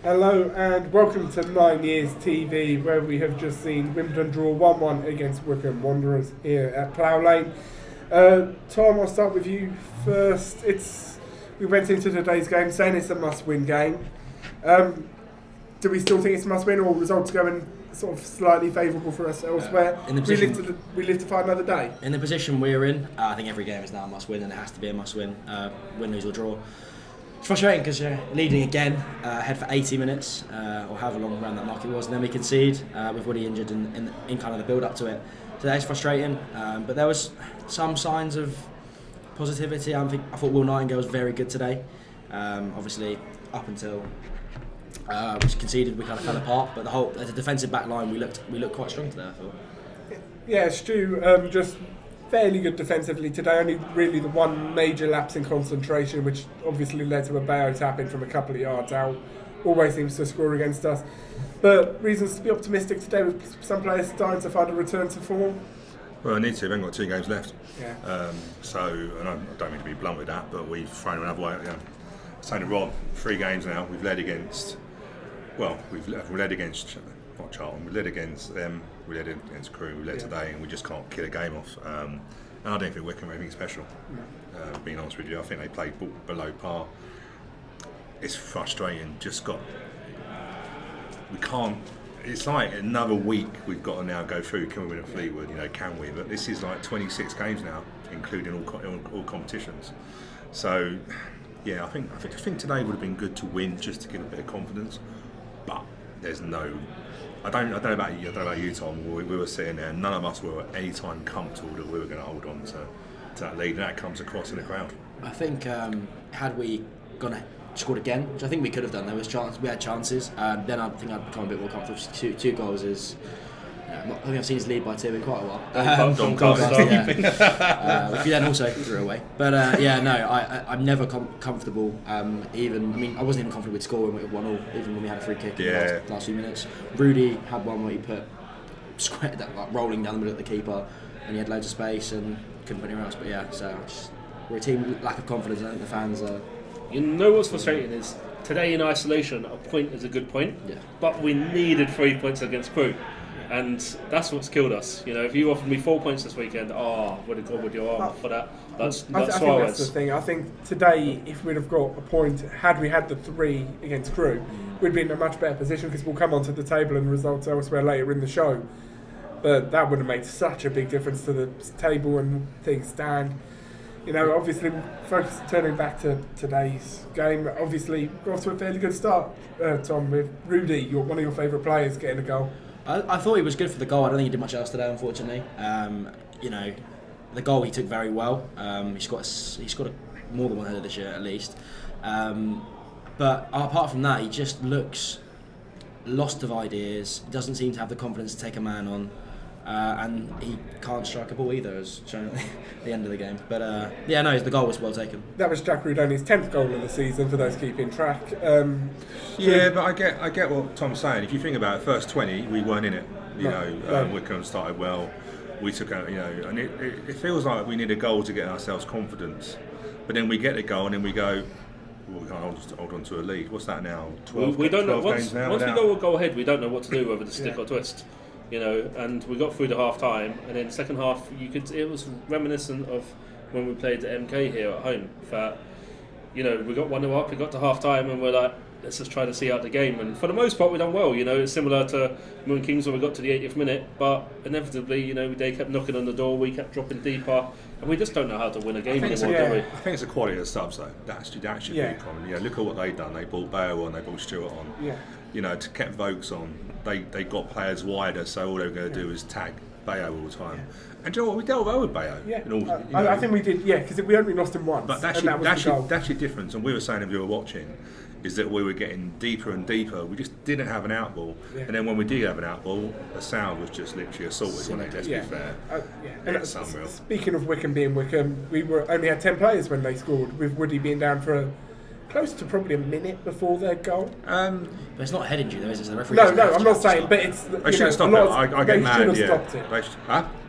Hello and welcome to 9yrsTV, where we have just seen Wimbledon draw 1-1 against Wycombe Wanderers here at Plough Lane. Tom, I'll start with you first. We went into today's game saying it's a must-win game. Do we still think it's a must-win, or results going sort of slightly favourable for us elsewhere? We live to fight another day. In the position we're in, I think every game is now a must-win, and it has to be a must-win, win, lose or draw. It's frustrating because you're leading again, ahead for 80 minutes, or however long around that mark it was, and then we concede with Woody injured in kind of the build-up to it. So that is frustrating, but there was some signs of positivity. I thought Will Nightingale was very good today. Obviously, up until we conceded, we kind of fell apart. But as a defensive back line, we looked quite strong today, I thought. Yeah, Stu, just fairly good defensively today. Only really the one major lapse in concentration, which obviously led to a Bayo tap in from a couple of yards out. Always seems to score against us. But reasons to be optimistic today with some players starting to find a return to form. Well, I need to. We've only got 2 games left. Yeah. And I don't mean to be blunt with that, but we've thrown another way. Saying to Rob, 3 games now. We've led against. Well, we've led against not Charlton. We led against them. We led against Crewe. We led today, and we just can't kill a game off. And I don't think Wycombe are anything special. No. Being honest with you, I think they played below par. It's frustrating. We can't. It's like another week we've got to now go through. Can we win at Fleetwood? Can we? But this is like 26 games now, including all competitions. So, yeah, I think today would have been good to win, just to get a bit of confidence. But there's no. I don't know about you, Tom. We were sitting there. None of us were at any time comfortable that we were going to hold on to that lead, and that comes across in the crowd. I think had we scored again, which I think we could have done. We had chances. Then I think I'd become a bit more comfortable. 2 goals is. I think I've seen his lead by 2 in quite a while. Doncaster. Which we then also threw away. But I'm never comfortable. I wasn't even comfortable with scoring with 1-1, even when we had a free kick in the last few minutes. Rudy had one where he put rolling down the middle of the keeper, and he had loads of space and couldn't put anywhere else. But yeah, so we're a team with lack of confidence. I think the fans are. You know what's frustrating is today in isolation, a point is a good point, but we needed 3 points against Crewe, and that's what's killed us. If you offered me 4 points this weekend, would have gone with your arm for that. I think that's the thing. I think today, if we'd have got a point, had we had the 3 against Crewe, we'd be in a much better position, because we'll come onto the table and results elsewhere later in the show. But that would have made such a big difference to the table and things stand. Obviously, turning back to today's game, obviously got off to a fairly good start, Tom, with Rudy, one of your favourite players, getting a goal. I thought he was good for the goal. I don't think he did much else today, unfortunately. The goal he took very well. He scored more than one header this year, at least. But apart from that, he just looks lost of ideas. Doesn't seem to have the confidence to take a man on. And he can't strike a ball either, as shown at the end of the game. But the goal was well taken. That was Jack Rudoni's 10th goal of the season, for those keeping track. But I get what Tom's saying. If you think about it, first 20, we weren't in it. Wycombe started well. We took out, and it feels like we need a goal to get ourselves confidence. But then we get the goal, and then we go, we can't hold on to a lead. What's that now? 12 we don't know. Once we go ahead, we don't know what to do, whether to stick or twist. And we got through the half time, and then second half it was reminiscent of when we played the MK here at home. That we got 1-0 up, we got to half time, and we're like, let's just try to see out the game. And for the most part, we done well. It's similar to Moon Kings when we got to the 80th minute, but inevitably, they kept knocking on the door, we kept dropping deeper, and we just don't know how to win a game anymore, do we? I think it's the quality of the subs, though. That should be common. Look at what they've done. They brought Bayo on, they brought Stewart on. Yeah. To kept Vokes on. They got players wider, so all they were going to do was tag Bayo all the time. Yeah. And do you know what? We dealt well with Bayo. Yeah. I think we did, because we only lost him once. But that's the difference, and we were saying if you were watching, is that we were getting deeper and deeper. We just didn't have an outball. Yeah. And then when we did have an outball, the sound was just literally assaulted, wasn't it? Let's be fair. And it's unreal. Speaking of Wycombe being Wycombe, we only had 10 players when they scored, with Woody being down for close to probably a minute before their goal. But it's not a head injury, though, is it? The referee no, I'm not saying, but it's. They should have stopped it. I get mad. They should have stopped it.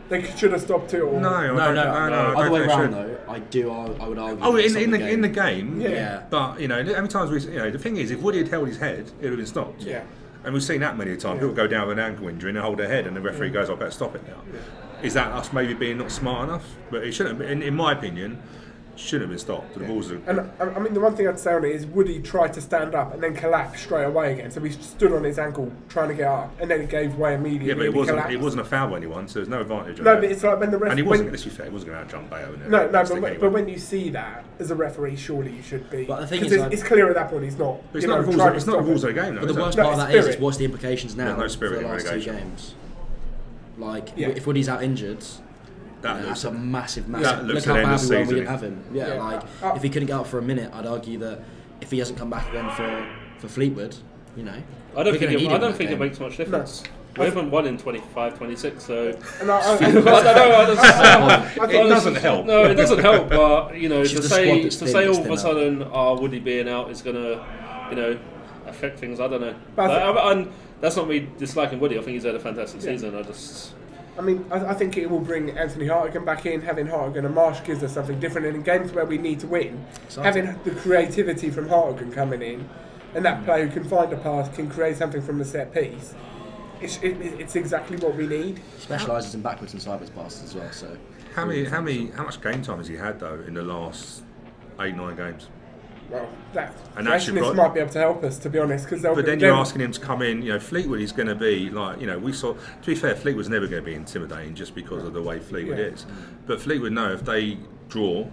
They should have stopped it. No. Other way around, though. I would argue. Oh, that it's in not the game. Yeah. But how many times the thing is, if Woody had held his head, it would have been stopped. Yeah. And we've seen that many times. People go down with an ankle injury and they hold their head, and the referee goes, "I better stop it now." Is that us maybe being not smart enough? But it shouldn't. In my opinion, shouldn't have been stopped. The rules are. And I mean, the one thing I'd say on it is Woody tried to stand up and then collapsed straight away again. So he stood on his ankle trying to get up, and then it gave way immediately. Yeah, but collapsed. it wasn't a foul by anyone, so there's no advantage. No, but it's like when the and referee. he wasn't. Let's be fair, he wasn't going to jump Bayo. But when you see that as a referee, surely you should be. But the thing is, it's clear at that point he's not. It's not the rules of the game, though. But the worst part of that is what's the implications now There's no spirit for the in last two relegation. games? Like, if Woody's out injured, that's a massive. That Look looks how at the end bad of we the were. We season. didn't have him. Yeah, if he couldn't get out for a minute, I'd argue that if he doesn't come back again for Fleetwood, I don't think it makes much difference. We haven't won in 25, 26, so And I don't know. It doesn't help. No, it doesn't help. But It's to the squad say that's all of thin a sudden, Woody being out is going to, affect things. I don't know. But And that's not me disliking Woody. I think he's had a fantastic season. I think it will bring Anthony Hartigan back in. Having Hartigan and Marsh gives us something different. And in games where we need to win, having the creativity from Hartigan coming in, and that player who can find a pass, can create something from the set piece, it's exactly what we need. He specialises in backwards and sideways passes as well. So How much game time has he had though in the last 8-9 games? Well, that And specialist might be able to help us, to be honest. But then you're asking him to come in. Fleetwood is going to be like, we saw. To be fair, Fleetwood's never going to be intimidating just because of the way Fleetwood is. But Fleetwood know if they draw,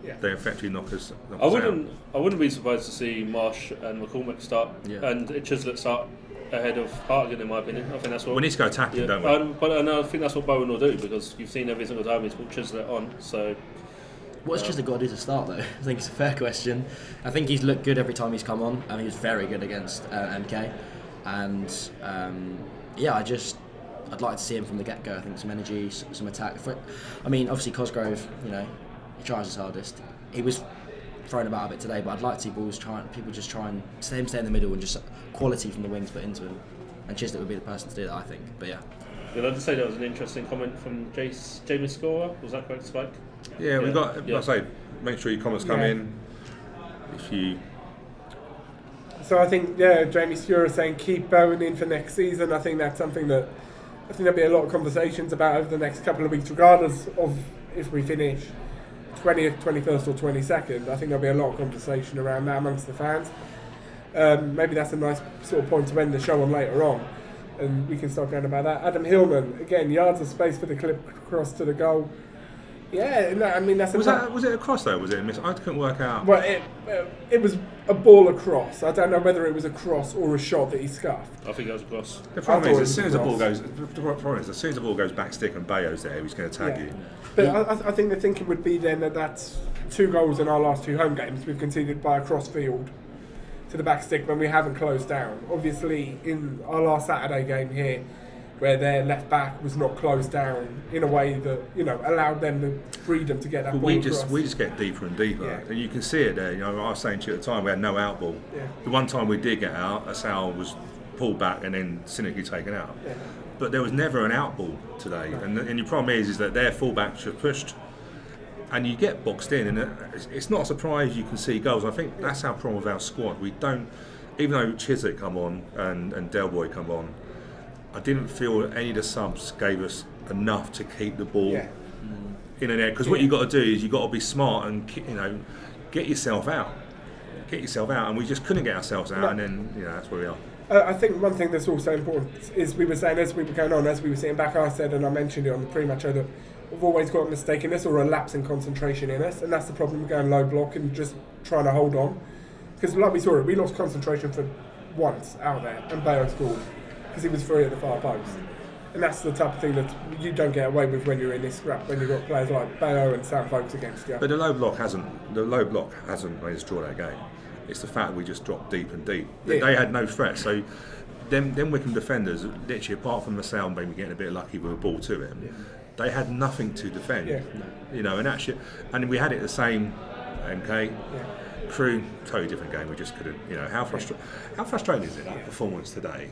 they effectively knock us I wouldn't be surprised to see Marsh and McCormick start and Chislett start ahead of Hartigan, in my opinion. I think that's what we need to go attacking, don't we? But I think that's what Bowen will do, because you've seen every single time he's put Chislett on. So what's Chislett got to do to start though? I think it's a fair question. I think he's looked good every time he's come on. I mean, he was very good against MK, and I'd like to see him from the get-go. I think some energy, some attack. Obviously Cosgrove, he tries his hardest. He was thrown about a bit today, but I'd like to see people just try and stay in the middle and just quality from the wings put into him. And Chislett would be the person to do that, I think. But yeah. Did I just say that was an interesting comment from Jamie Scorer? Was that correct, Spike? Yeah, we've got. I say, make sure your comments come in. If you. So I think Jamie Scorer saying keep Bowen in for next season. I think that's something that there'll be a lot of conversations about over the next couple of weeks, regardless of if we finish 20th, 21st or 22nd. I think there'll be a lot of conversation around that amongst the fans. Maybe that's a nice sort of point to end the show on later on, and we can start going about that. Adam Hillman, again, yards of space for the clip across to the goal. Yeah, no, I mean that's was it a cross though? Was it a miss? I couldn't work out. Well, it was a ball across. I don't know whether it was a cross or a shot that he scuffed. I think it was a cross. The problem is, as soon as the ball goes back stick and Bayo's there, he's going to tag you. But I think the thinking would be then that that's 2 goals in our last 2 home games we've conceded by a cross field to the back stick when we haven't closed down. Obviously, in our last Saturday game here, where their left back was not closed down in a way that allowed them the freedom to get that ball across. We just get deeper and deeper, and you can see it there. I was saying to you at the time we had no out ball. Yeah. The one time we did get out, Asal was pulled back and then cynically taken out. Yeah. But there was never an out ball today, and your problem is that their fullbacks are pushed, and you get boxed in, and it's not a surprise you can see goals. I think that's our problem with our squad. We don't, even though Chislett come on and Del Boy come on. I didn't feel any of the subs gave us enough to keep the ball in and out. Because what you've got to do is you've got to be smart and get yourself out. And we just couldn't get ourselves out, and then that's where we are. I think one thing that's also important is we were saying as we were going on, as we were sitting back, I said, and I mentioned it on the pre-match show, that we've always got a mistake in us or a lapse in concentration in us, and that's the problem with going low block and just trying to hold on. Because like we saw it, we lost concentration for once out there, and Bayo scored. Because he was free at the far post. And that's the type of thing that you don't get away with when you're in this scrap, when you've got players like Bayo and Sam Folkes against you. But the low block hasn't made us draw that game. It's the fact we just dropped deep and deep. Yeah. They had no threat. So them Wycombe defenders, literally apart from Marcel maybe getting a bit lucky with a ball to him, they had nothing to defend. Yeah. And actually, and we had it the same MK. Crew, totally different game. We just couldn't. How frustrating is it, that performance today?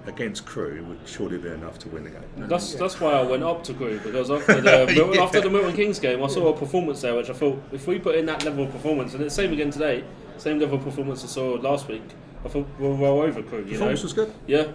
against Crewe would surely be enough to win the game. That's why I went up to Crewe, because after the Milton Keynes game, I saw a performance there which I thought, if we put in that level of performance, and it's the same again today, same level of performance I saw last week, I thought we'll roll over Crewe. Performance was good. Yeah.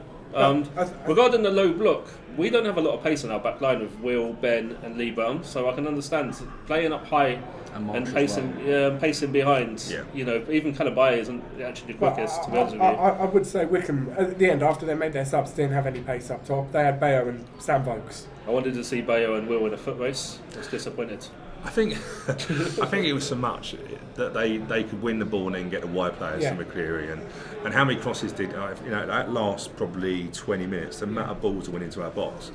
Regarding the low block, we don't have a lot of pace in our back line with Will, Ben and Lee Brown, so I can understand playing up high and pacing behind. Yeah. You know, even Calabai isn't actually the quickest, to be honest with you. I would say Wycombe, at the end, after they made their subs, didn't have any pace up top. They had Bayo and Sam Vokes. I wanted to see Bayo and Will in a foot race. I was disappointed. I think it was so much that they could win the ball and then get the wide players to McCleary and how many crosses did that last probably 20 minutes, the amount of balls that went into our box.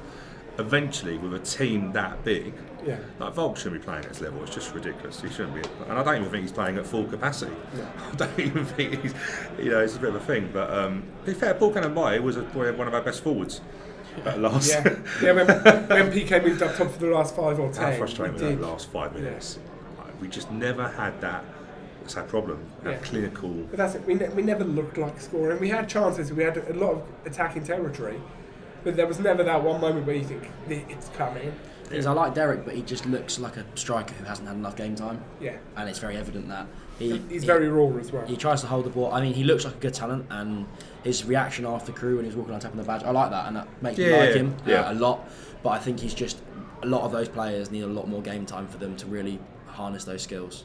Eventually, with a team that big, like Volk shouldn't be playing at this level. It's just ridiculous. He shouldn't be, and I don't even think he's playing at full capacity. I don't even think he's, it's a bit of a thing. But to be fair, Paul Cannon was one of our best forwards. At last. When PK moved up top for the last 5 or 10. How frustrating with that last 5 minutes. We just never had that problem, that clinical. But that's it. We never looked like scoring. We had chances. We had a lot of attacking territory, but there was never that one moment where you think it's coming. I like Derek, but he just looks like a striker who hasn't had enough game time. Yeah. And it's very evident that he's very raw as well. He tries to hold the ball. I mean, he looks like a good talent, and his reaction after Crewe when he was walking on tapping the badge, I like that, and that makes me like him a lot. But I think he's just, a lot of those players need a lot more game time for them to really harness those skills.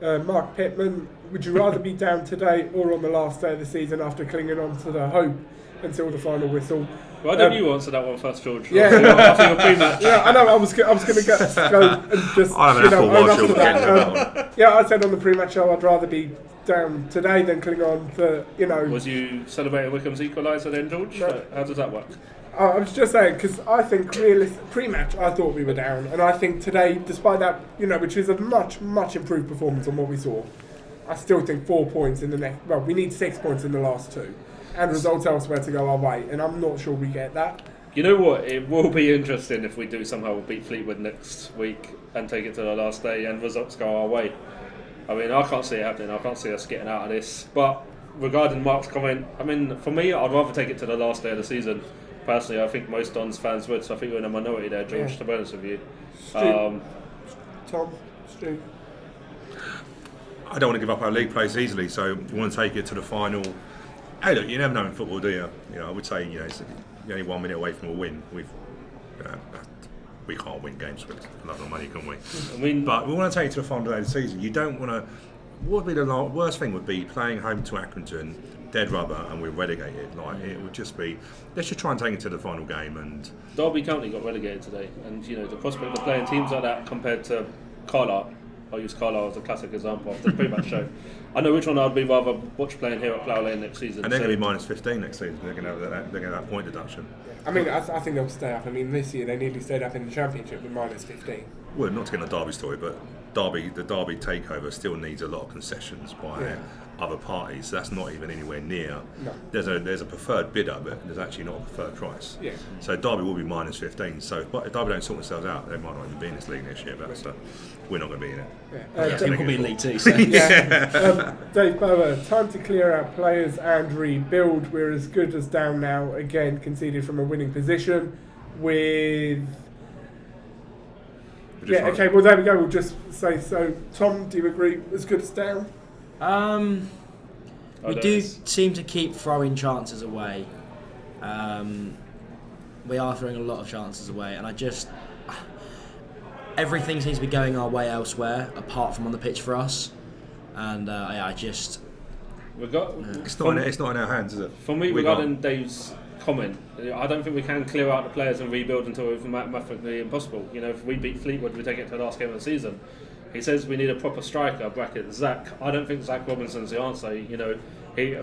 Mark Pittam, would you rather be down today or on the last day of the season after clinging on to the hope until the final whistle? Why don't you answer that one first, George? Yeah, after your pre-match. Yeah, I know. I was going to go and just I said on the pre-match show I'd rather be down today than cling on for Was you celebrating Wycombe's equaliser then, George? No. How does that work? I was just saying because I think pre-match I thought we were down, and I think today, despite that, which is a much improved performance on what we saw, I still think 4 points in the next. Well, we need 6 points in the last 2. And results elsewhere to go our way, and I'm not sure we get that. You know what? It will be interesting if we do somehow beat Fleetwood next week and take it to the last day and results go our way. I mean, I can't see it happening. I can't see us getting out of this. But regarding Mark's comment, I mean, for me, I'd rather take it to the last day of the season. Personally, I think most Dons fans would, so I think you're in a minority there, George, to be honest with you. Tom, Stu. I don't want to give up our league place easily, so we want to take it to the final. Hey, look, you never know in football, do you? I would say, it's only 1 minute away from a win. We can't win games with enough money, can we? But we want to take it to the final day of the season. You don't want to. What would be the worst thing would be playing home to Accrington, dead rubber, and we're relegated. It would just be. Let's just try and take it to the final game. And Derby County got relegated today, and the prospect of playing teams like that compared to Carlisle. I'll use Carlisle as a classic example of the pre-match show. I know which one I'd be rather watch playing here at Plough Lane next season. And they're going to be minus 15 next season. They're going to have that point deduction. I mean, I think they'll stay up. I mean, this year they nearly stayed up in the Championship with minus 15. Well, not to get in the Derby story, but the Derby takeover still needs a lot of concessions by other parties. So that's not even anywhere near. No. There's a preferred bidder, but there's actually not a preferred price. Yeah. So Derby will be minus 15. So if Derby don't sort themselves out, they might not even be in this league next year. But we're not going to be in it. We'll be in League 2. So. Dave Bower, time to clear out players and rebuild. We're as good as down now. Again, conceded from a winning position with. Okay, well there we go. We'll just say so. Tom, do you agree? As good as down? We do seem to keep throwing chances away. We are throwing a lot of chances away, and everything seems to be going our way elsewhere, apart from on the pitch for us. And it's not in our hands, is it? For me, regarding Dave's comment, I don't think we can clear out the players and rebuild until it's mathematically impossible. If we beat Fleetwood, we take it to the last game of the season. He says we need a proper striker, bracket Zach. I don't think Zach Robinson's the answer.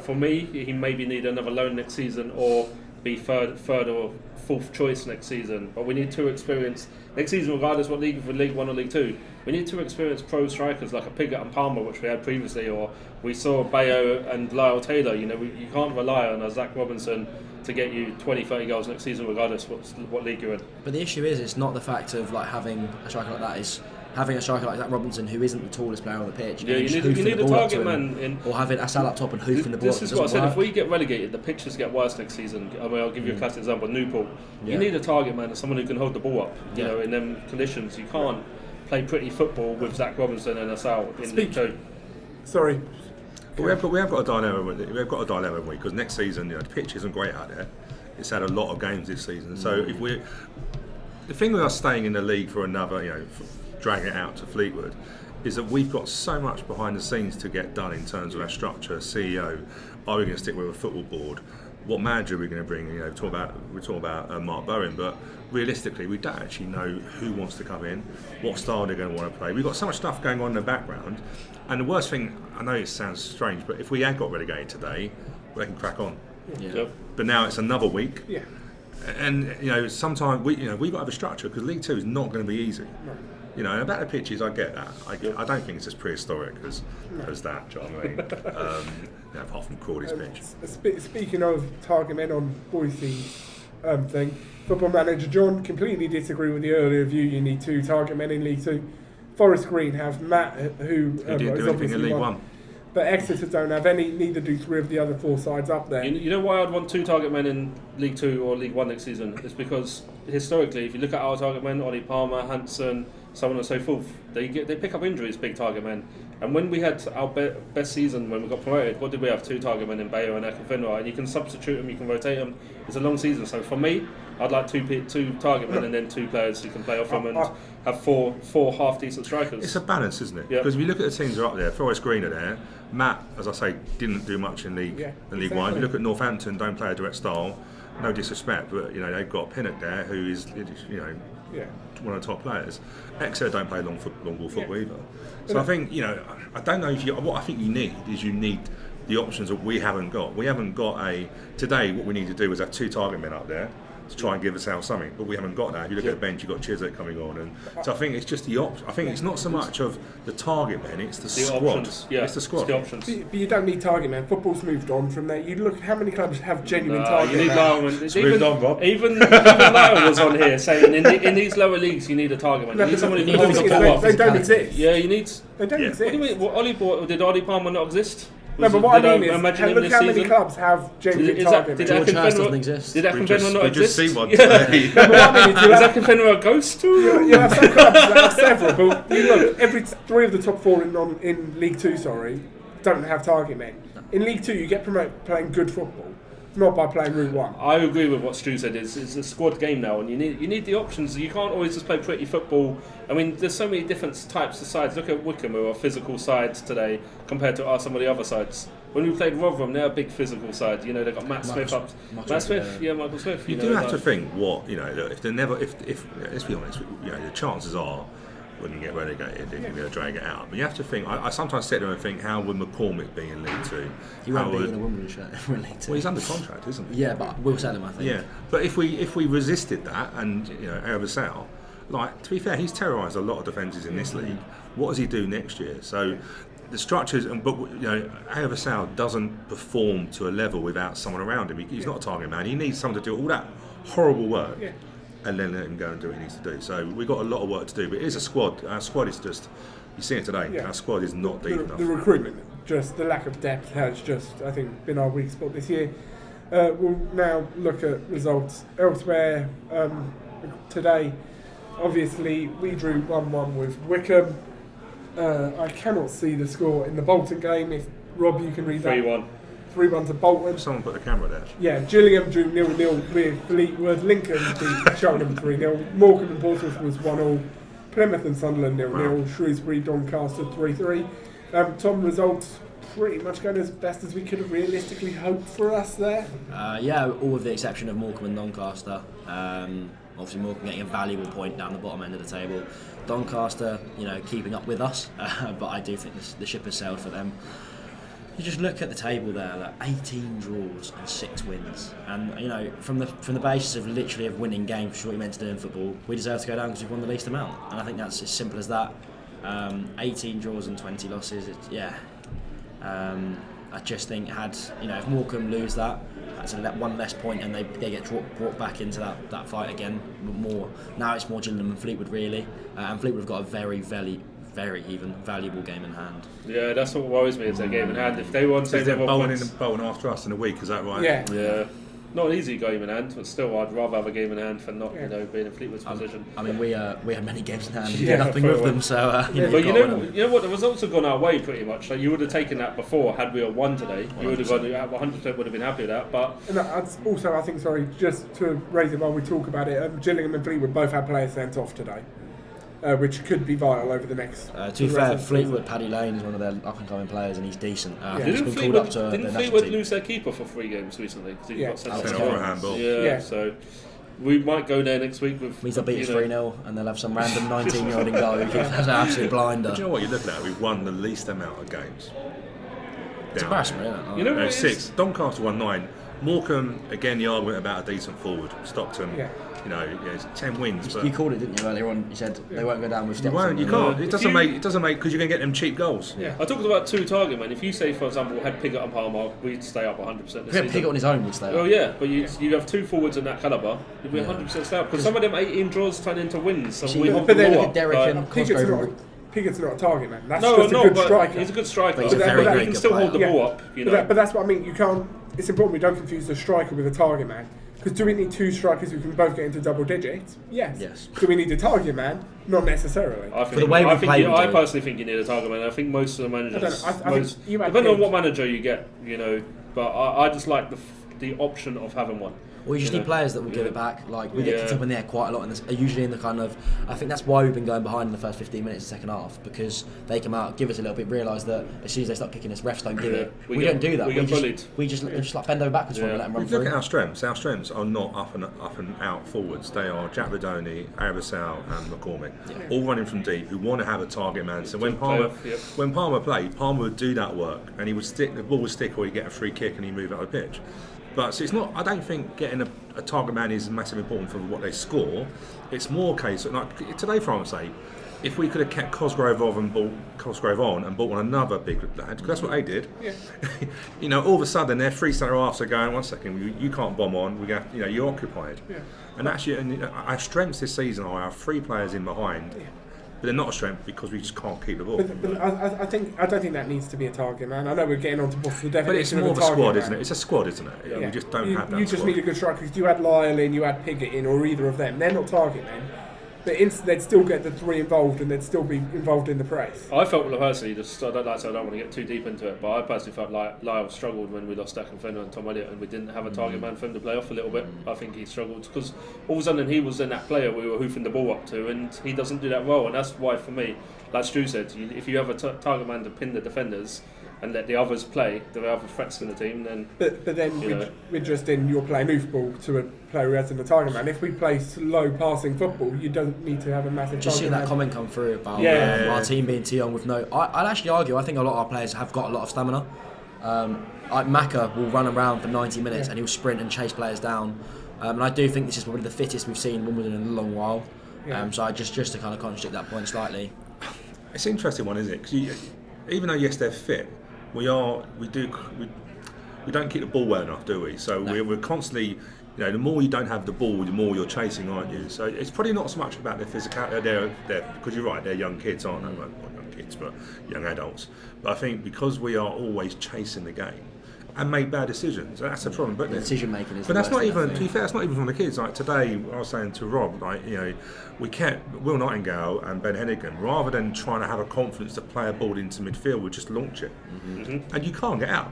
For me, he maybe need another loan next season or be third or fourth choice next season. But we need 2 experienced next season, regardless what league, if we're League 1 or League 2. We need 2 experienced pro strikers like a Piggott and Palmer, which we had previously, or we saw Bayo and Lyle Taylor. You can't rely on a Zach Robinson to get you 20-30 goals next season, regardless what league you're in. But the issue is, it's not the fact of having a striker like that. having a striker like Zach Robinson who isn't the tallest player on the pitch, Yeah, and you need a target man or having Asal up top and hoofing the ball. This is what I said. If we get relegated, the pitches get worse next season. I mean, I'll give you a classic example: Newport. You need a target man, someone who can hold the ball up. You know, in them conditions, you can't play pretty football with Zach Robinson and Asal in League Two. Sorry. But we have got a dilemma. We've got a dilemma because next season, the pitch isn't great out there. It's had a lot of games this season. So if the thing with us staying in the league for another, dragging it out to Fleetwood, is that we've got so much behind the scenes to get done in terms of our structure, CEO. Are we going to stick with a football board? What manager are we going to bring? We're talking about Mark Bowen, but realistically, we don't actually know who wants to come in, what style they're going to want to play. We've got so much stuff going on in the background, and the worst thing, I know it sounds strange, but if we had got relegated today, we can crack on. Yeah. But now it's another week. Yeah. And sometimes we've got to have a structure because League Two is not going to be easy. No. And about the pitches, I get that. I don't think it's as prehistoric as that. Do you know what I mean? Apart from Crawley's pitch. Speaking of target men on Boise's thing, football manager John completely disagree with the earlier view. You need 2 target men in League Two. Forest Green have Matt, who didn't do anything in League One. But Exeter don't have any, neither do 3 of the other 4 sides up there. You know why I'd want 2 target men in League 2 or League 1 next season? It's because historically, if you look at our target men, Ollie Palmer, Hansen, so on and so forth, they pick up injuries, big target men. And when we had our best season when we got promoted, what did we have? 2 target men in Bayo and Akinfenwa, and you can substitute them, you can rotate them. It's a long season, so for me, I'd like 2 target men and then 2 players who can play off them and have four half decent strikers. It's a balance, isn't it? Yeah. Because if you look at the teams that are up there, Forest Green are there. Matt, as I say, didn't do much in League One. If you look at Northampton, don't play a direct style. No disrespect, but they've got Pinnock there, who is one of the top players. Exeter don't play long ball football either. So I think I don't know if what I think you need the options that we haven't got. We haven't got today. What we need to do is have 2 target men up there to try and give us something, but we haven't got that. If you look at the bench, you've got Chiswick coming on, and so I think it's just the option. I think it's not so much of the target men; it's the squad. Options. Yeah, it's the squad. It's the options. But you don't need target men. Football's moved on from there. You look how many clubs have genuine target you need men. moved on, Rob. Even Lyle was on here saying in these lower leagues you need a target man. You need someone who can hold the ball up. They don't exist. Yeah, you need. They don't exist. What do you mean? Did Ollie Palmer not exist? No, but what I mean is, look how many clubs have genuine target men. George Hurst doesn't exist. Did Akinfenwa not exist? We just see one. Yeah. No, but what I mean is, Is Akinfenwa a ghost? You have some clubs that have several, but you look, every 3 of the top 4 in League Two, don't have target men. In League Two, you get promoted playing good football, not by playing Route 1. I agree with what Stu said. It's a squad game now, and you need the options. You can't always just play pretty football. I mean, there's so many different types of sides. Look at Wycombe, who are physical sides today compared to some of the other sides. When we played Rotherham, they're a big physical side. They've got Matt Smith up. Michael Smith. You do have to think if they're never if let's be honest, the chances are when you get relegated, they're going to drag it out. But you have to think. I sometimes sit there and think, how would McCormick be in League Two? He won't be in a Wimbledon shirt in League Two. Well, he's under contract, isn't he? Yeah, but we'll sell him, I think. Yeah, but if we resisted that and over Sal, to be fair, he's terrorised a lot of defences in this league. What does he do next year? So. The structures, but Over Sal doesn't perform to a level without someone around him. He's not a target man. He needs someone to do all that horrible work, and then let him go and do what he needs to do. So we've got a lot of work to do. But it is a squad. Our squad is just, you see it today. Our squad is not deep enough. The recruitment, just the lack of depth, has just I think been our weak spot this year. We'll now look at results elsewhere today. Obviously, we drew 1-1 with Wycombe. I cannot see the score in the Bolton game. If Rob, you can read that. 3-1. 3-1 to Bolton. Someone put the camera there. Yeah, Gillingham drew 0-0 with Fleetwood. Lincoln beat Cheltenham 3-0. Morecambe and Portsmouth was 1-1. Plymouth and Sunderland 0-0. Shrewsbury, Doncaster 3-3. Tom, results pretty much going as best as we could have realistically hoped for us there. All with the exception of Morecambe and Doncaster. Obviously Morecambe getting a valuable point down the bottom end of the table. Doncaster, keeping up with us, but I do think the ship has sailed for them. You just look at the table there, 18 draws and 6 wins, and from the basis of literally of winning games, which is what you're meant to do in football, we deserve to go down because we've won the least amount, and I think that's as simple as that. 18 draws and 20 losses. I I just think if Morecambe lose that, that's one less point, and they get brought back into that fight again more. Now it's more Gillingham and Fleetwood really, and Fleetwood have got a very, very, very even valuable game in hand. Yeah, that's what worries me. It's their game in hand. If they want to, they're bowling after us in a week. Is that right? Yeah. Not an easy game in hand, but still, I'd rather have a game in hand for not, being in Fleetwood's position. I mean, we had many games in hand. We did nothing with them, so. But you know what? The results have gone our way pretty much. Like, you would have taken that before had we won today. You would have gone 100% would have been happy with that. But also, I think, just to raise it while we talk about it, Gillingham and Fleetwood both had players sent off today, which could be vital over the next. To be fair, Fleetwood, Paddy Lane is one of their up and coming players, and he's decent. Didn't Fleetwood lose their keeper for 3 games recently? Because he got sent off for a handball. Yeah, so we might go there next week with. Means they'll beat us 3-0, and they'll have some random 19-year-old in goal who gives us an absolute blinder. Do you know what you're looking at? We've won the least amount of games. It's embarrassing, isn't it? You know what? 6. Doncaster won 9. Morecambe, again, the argument about a decent forward. Stockton. It's 10 wins. You called it, didn't you, earlier on? You said they won't go down with Stockton. You can't. It doesn't make because you're going to get them cheap goals. Yeah. I talked about 2 target men. If you say, for example, had Piggott and Palmer, we'd stay up 100%. If we had Piggott on his own, we'd stay up. Oh yeah, but you have 2 forwards in that calibre, you'd be 100% stay up. Because some of them 18 draws turn into wins. So but then look at Derek and Cosgrove. Piggott's not a target man. That's just a good striker. He's a good striker. But he's a very he can still hold the ball up. But that's what I mean. You can't. It's important we don't confuse the striker with a target man. Because do we need 2 strikers who can both get into double digits? Yes. Do we need a target man? Not necessarily. I personally think you need a target man. I think most of the managers, depending on what manager you get, But I just like the option of having one. Well, you just need players that will give it back. Like, we get kicked up in the air quite a lot, and usually in the kind of. I think that's why we've been going behind in the first 15 minutes of the second half, because they come out, give us a little bit, realise that as soon as they start kicking us, refs don't give it. We don't do that. We just like bend over backwards for them and let them run through. Look at our strengths. Our strengths are not up and out forwards. They are Jack Vidoni, Arabasal, and McCormick, all running from deep, who want to have a target man. So when Palmer played, Palmer would do that work, and he would the ball would stick, or he'd get a free kick, and he'd move out of the pitch. But so it's not. I don't think getting a target man is massively important for what they score. It's more a case of, like today, for argument's sake, if we could have kept Cosgrove on and bought on another big lad, because that's what they did. Yeah. All of a sudden their 3 centre halves are going. 1 second, you can't bomb on. We got, you're occupied. Yeah. And actually, our strengths this season are our 3 players in behind. Yeah. But they're not a strength because we just can't keep the ball. But I don't think that needs to be a target man. I know we're getting on to what's the definition of a target. But it's more of a squad, man. isn't it? It's a squad, isn't it? Yeah. We just don't have that. You just need a good striker. Because you had Lyle in, you had Piggott in, or either of them. They're not target men. But they'd still get the 3 involved, and they'd still be involved in the press. I felt personally, I don't want to get too deep into it, but I personally felt like Lyle struggled when we lost Akinfenwa and Tom Elliott, and we didn't have a target man for him to play off a little bit. I think he struggled because all of a sudden he was then that player we were hoofing the ball up to, and he doesn't do that well. And that's why, for me, like Stu said, if you have a target man to pin the defenders and let the others play, the other threats in the team, then. But then you're playing hoofball to a player who hasn't a target man. If we play slow passing football, you don't need to have a massive. Just see that comment come through about our team being too young with no. I'd actually argue. I think a lot of our players have got a lot of stamina. Maka will run around for 90 minutes and he'll sprint and chase players down. And I do think this is probably the fittest we've seen Wimbledon in a long while. So I just to kind of contradict that point slightly. It's an interesting one, isn't it? Because even though yes they're fit, we don't keep the ball well enough, do we? So we're constantly, the more you don't have the ball, the more you're chasing, aren't you? So it's probably not so much about their physicality. They're because you're right, they're young kids, aren't they? Well, not young kids, but young adults. But I think because we are always chasing the game and make bad decisions, that's the problem. But decision making is. But that's not even. To be fair, that's not even from the kids. Like today, I was saying to Rob, we kept Will Nightingale and Ben Hennigan, rather than trying to have a confidence to play a ball into midfield, we just launch it, and you can't get out.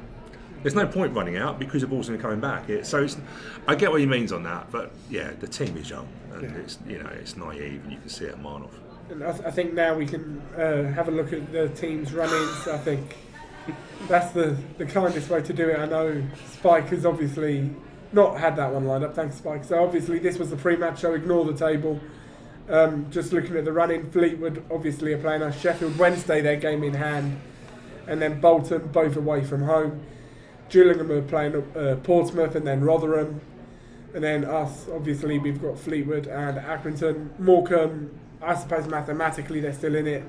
There's no point running out because the ball's going to be coming back. I get what he means on that, but the team is young and it's naive, and you can see it a mile off. And I think now we can have a look at the team's run-ins. I think that's the kindest way to do it. I know Spike has obviously not had that one lined up. Thanks, Spike. So obviously this was the pre-match show. Ignore the table. Just looking at the run-in, Fleetwood obviously are playing us. Sheffield Wednesday, their game in hand, and then Bolton, both away from home. Gillingham are playing Portsmouth and then Rotherham, and then us. Obviously, we've got Fleetwood and Accrington. Morecambe, I suppose mathematically they're still in it.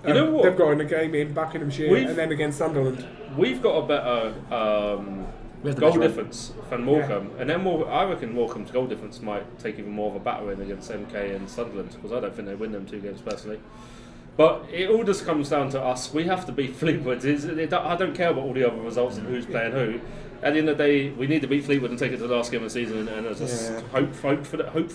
You know what? They've got a game in Buckinghamshire and then against Sunderland. We've got a better goal difference than Morecambe, and then I reckon Morecambe's goal difference might take even more of a battering against MK and Sunderland, because I don't think they win them 2 games personally. But it all just comes down to us. We have to beat Fleetwood. I don't care about all the other results and who's playing who. At the end of the day, we need to beat Fleetwood and take it to the last game of the season, and just hope for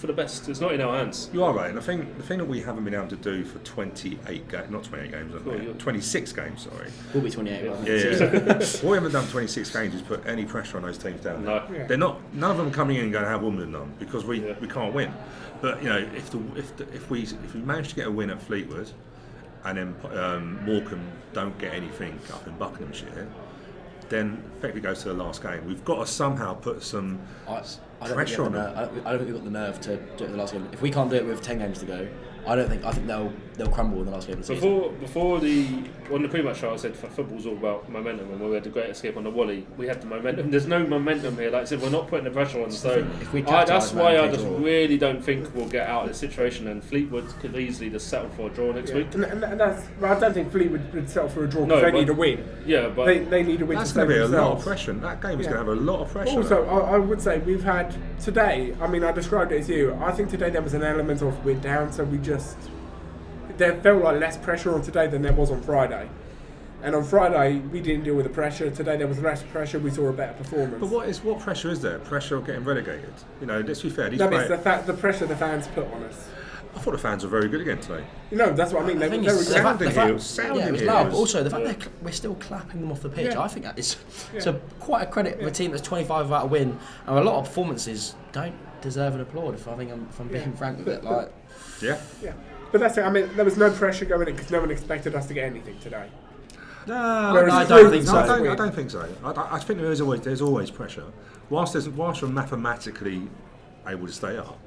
the best. It's not in our hands. You are right, and I think the thing that we haven't been able to do for 26 games, sorry. We'll be 28. What we haven't done 26 games is put any pressure on those teams down there. No. They're not. None of them are coming in and going, "Have Wimbledon done?" Because we can't win. But if we manage to get a win at Fleetwood, and then Morecambe don't get anything up in Buckinghamshire, then effectively goes to the last game. We've got to somehow put some pressure on them. I don't think we've got the nerve to do it in the last game. If we can't do it with 10 games to go, I think they'll crumble in the last game of the season. Before on the pre-match show, I said football's all about momentum, and when we had the great escape on the Wally, we had the momentum. There's no momentum here. Like I said, we're not putting the pressure on. So that's why I just really don't think we'll get out of this situation. And Fleetwood could easily just settle for a draw next week. And that's, I don't think Fleetwood would settle for a draw because they need a win. Yeah, but they need a win. That's going to be a lot of pressure. That game is going to have a lot of pressure. Also, I would say we've had today. I mean, I described it as you. I think today there was an element of we're down, so we just. There felt like less pressure on today than there was on Friday. And on Friday, we didn't deal with the pressure. Today, there was less pressure. We saw a better performance. But what pressure is there? Pressure of getting relegated? Let's be fair. It's the pressure the fans put on us. I thought the fans were very good again today. That's what I mean. They were sounding heels. Yeah, it was loud. But also, the fact that we're still clapping them off the pitch, I think that is quite a credit of a team that's 25 without a win. And a lot of performances don't deserve an applaud, if I'm being frank with it. Yeah. But that's it. I mean, there was no pressure going in because no one expected us to get anything today. No, I don't think so. I don't think so. I think there's always pressure. Whilst we're mathematically able to stay up,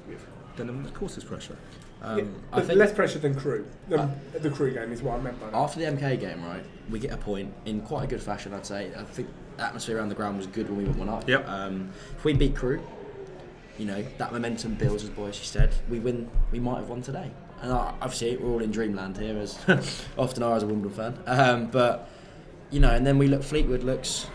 then of course there's pressure. I think less pressure than Crewe. The Crewe game is what I meant by that. After the MK game, right, we get a point in quite a good fashion, I'd say. I think the atmosphere around the ground was good when we went 1 up. Yep. If we beat Crewe, that momentum builds, as Boyce said. We win. We might have won today. And obviously we're all in dreamland here, as often are as a Wimbledon fan. But and then we look. Fleetwood looks.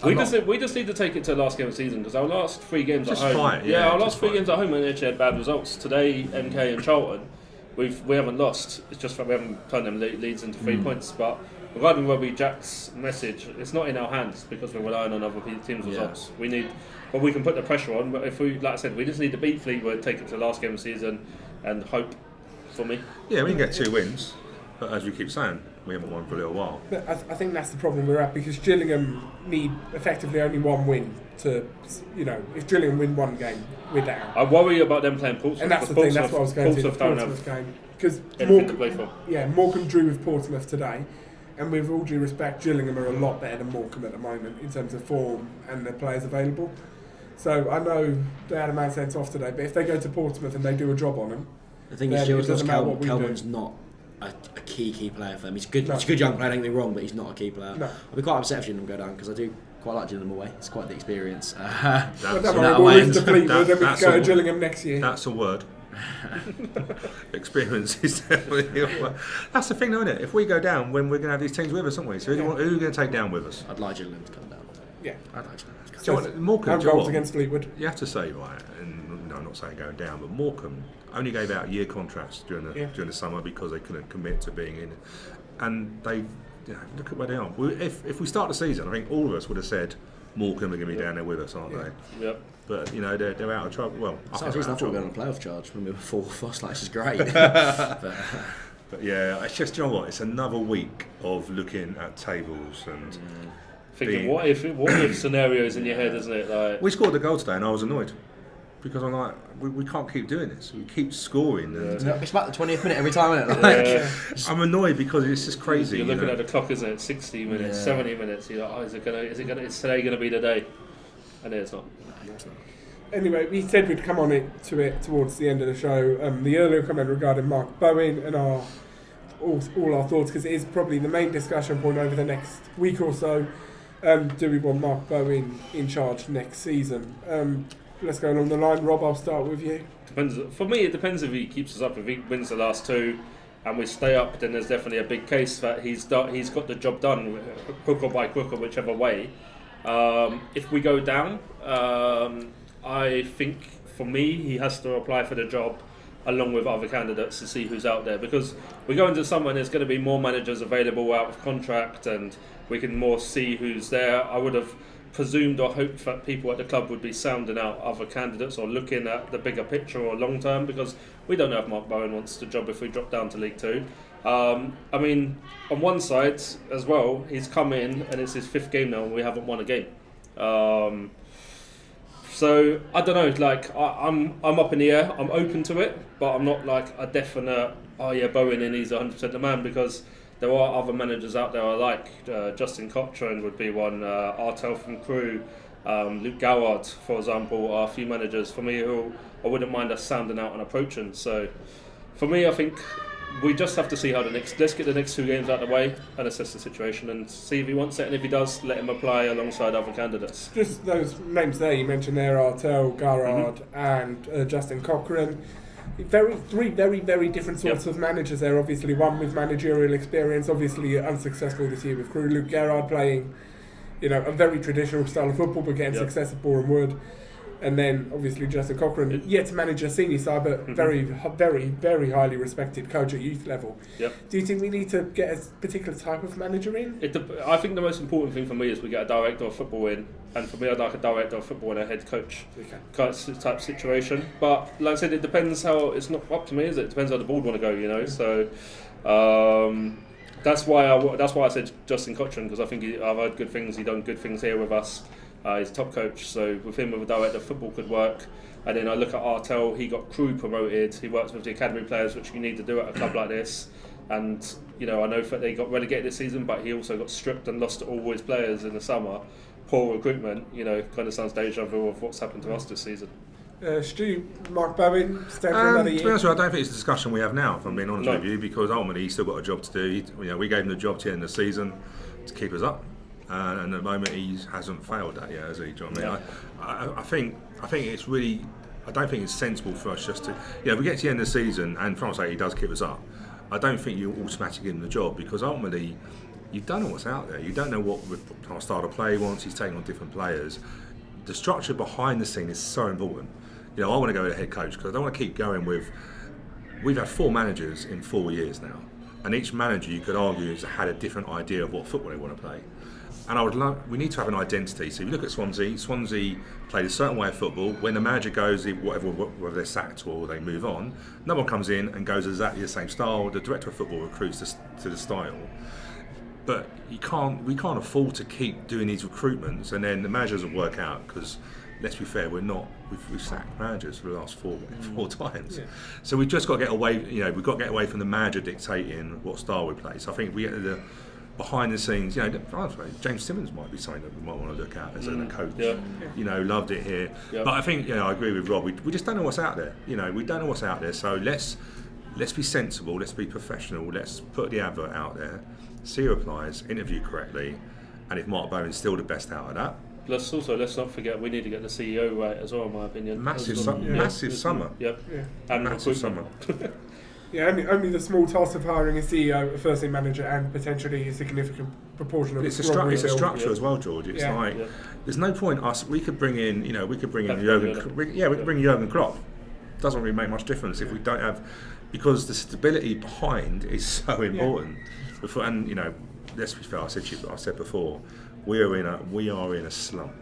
We just need to take it to the last game of the season, because our last 3 games just at home. Fight, our last 3 games at home, we actually had bad results. Today, MK and Charlton, we haven't lost. It's just that we haven't turned them leads into 3 points. But regarding Robbie Jack's message, it's not in our hands because we're relying on other teams' results. We can put the pressure on. But if like I said, we just need to beat Fleetwood, take it to the last game of the season, and hope. For me. Yeah, we can get 2 wins, but as we keep saying, we haven't won for a little while. But I think that's the problem we're at, because Gillingham need effectively only 1 win to, if Gillingham win 1 game, we're down. I worry about them playing Portsmouth. And that's the thing, that's what I was going to the Portsmouth game. Because Morecambe drew with Portsmouth today, and with all due respect, Gillingham are a lot better than Morecambe at the moment in terms of form and the players available. So I know they had a man sent off today, but if they go to Portsmouth and they do a job on them, the thing is, Hillman's not a key player for them. He's good. He's a good young player. Don't get me wrong, but he's not a key player. No. I'll be quite upset if Gillingham go down, because I do quite like Gillingham away. It's quite the experience. We'll lose to Fleetwood, then we can go to Gillingham next year. That's a word. Experience is definitely a word. That's the thing, though, isn't it? If we go down, when we're going to have these teams with us, aren't we? So who are we going to take down with us? I'd like Gillingham to come down. Yeah, I'd like Gillingham to come down. Morecambe goals against Fleetwood. You have to say, right, and I'm not saying going down, but Morecambe only gave out year contracts during the summer because they couldn't commit to being in, and they look at where they are. If we start the season, I think all of us would have said Morecambe are going to be down there with us, aren't they? Yep. But they're out of trouble. Well, I thought we were going on a playoff charge when we were 4th. This is great. But yeah, it's just, it's another week of looking at tables and thinking what if scenarios in your head, isn't it? We scored the goal today, and I was annoyed. Because I'm like, we can't keep doing this. We keep scoring. And it's about the 20th minute every time, isn't it? I'm annoyed because it's just crazy. You're looking at the clock, isn't it? 60 minutes, 70 minutes. You're like, is today going to be the day? And it's not. Anyway, we said we'd come on to it towards the end of the show. The earlier comment regarding Mark Bowen and all our thoughts, because it is probably the main discussion point over the next week or so. Do we want Mark Bowen in charge next season? Let's go along the line. Rob, I'll start with you. For me, it depends if he keeps us up. If he wins the last 2, and we stay up, then there's definitely a big case that he's got the job done, hook or by crook or whichever way. If we go down, I think for me he has to apply for the job along with other candidates to see who's out there, because we go into summer and there's going to be more managers available out of contract and we can more see who's there. I would have presumed or hoped that people at the club would be sounding out other candidates or looking at the bigger picture or long term, because we don't know if Mark Bowen wants the job if we drop down to League Two. I mean, on one side as well, he's come in and it's his 5th game now and we haven't won a game. So I don't know. Like I'm up in the air. I'm open to it, but I'm not like a definite. Oh yeah, Bowen in, he's 100% the man, because there are other managers out there I like. Justin Cochrane would be one. Artel from Crewe, Luke Goward, for example, are a few managers for me who I wouldn't mind us sounding out and approaching. So for me, I think we just have to see how let's get the next 2 games out of the way and assess the situation and see if he wants it, and if he does, let him apply alongside other candidates. Just those names there you mentioned there, Artel, Garrard and Justin Cochrane. Three very, very different sorts of managers there. Obviously one with managerial experience, obviously unsuccessful this year with Crewe. Luke Garrard playing, a very traditional style of football but getting success at Boreham Wood. And then obviously Justin Cochrane, yet to manage a senior side, but very, very, very highly respected coach at youth level. Yep. Do you think we need to get a particular type of manager in? I think the most important thing for me is we get a director of football in, and for me I'd like a director of football and a head coach type situation. But like I said, it depends how, it's not up to me, is it? It depends how the board want to go, So that's why I said Justin Cochrane, because I think I've heard good things. He's done good things here with us. He's a top coach, so with him, with a director of football could work. And then I look at Artel, he got Crewe promoted, he works with the academy players, which you need to do at a club like this. And I know that they got relegated this season, but he also got stripped and lost all his players in the summer. Poor recruitment, kind of sounds deja vu of what's happened to us this season. Stu, Mark Bowen, stand for another year. To be honest with you, I don't think it's a discussion we have now, if I'm being honest with you, because ultimately he's still got a job to do. We gave him the job to the end of the season to keep us up. And at the moment he hasn't failed that yet, has he? Do you know what I mean? I think it's really, I don't think it's sensible for us just to, if we get to the end of the season and from say he does keep us up, I don't think you automatically give him the job, because ultimately you don't know what's out there. You don't know what our style of play wants. He's taking on different players. The structure behind the scene is so important. I want to go with a head coach, because I don't want to keep going with. We've had 4 managers in 4 years now, and each manager you could argue has had a different idea of what football they want to play. And we need to have an identity. So if you look at Swansea played a certain way of football. When the manager goes, whether they're sacked or they move on, no one comes in and goes exactly the same style. The director of football recruits to the style. But we can't afford to keep doing these recruitments and then the managers will work out, because let's be fair, we've sacked managers for the last four times. Yeah. So we've just got to get away. We've got to get away from the manager dictating what style we play. So I think we get to the behind the scenes. James Simmons might be something that we might want to look at as a coach. Yeah. Loved it here. Yeah. But I think I agree with Rob. We just don't know what's out there. We don't know what's out there. So let's be sensible. Let's be professional. Let's put the advert out there. See who applies. Interview correctly. And if Mark Bowen's still the best out of that. Let's not forget we need to get the CEO right as well, in my opinion. Massive summer. Yep. Yeah. And massive summer. Yeah, only the small task of hiring a CEO, a first team manager, and potentially a significant proportion of it's a structure as well, George. It's there's no point we could bring in Jurgen. We could bring Jurgen Klopp. Doesn't really make much difference if we don't have, because the stability behind is so important. Yeah. Let's be fair. I said before, we are in a slump,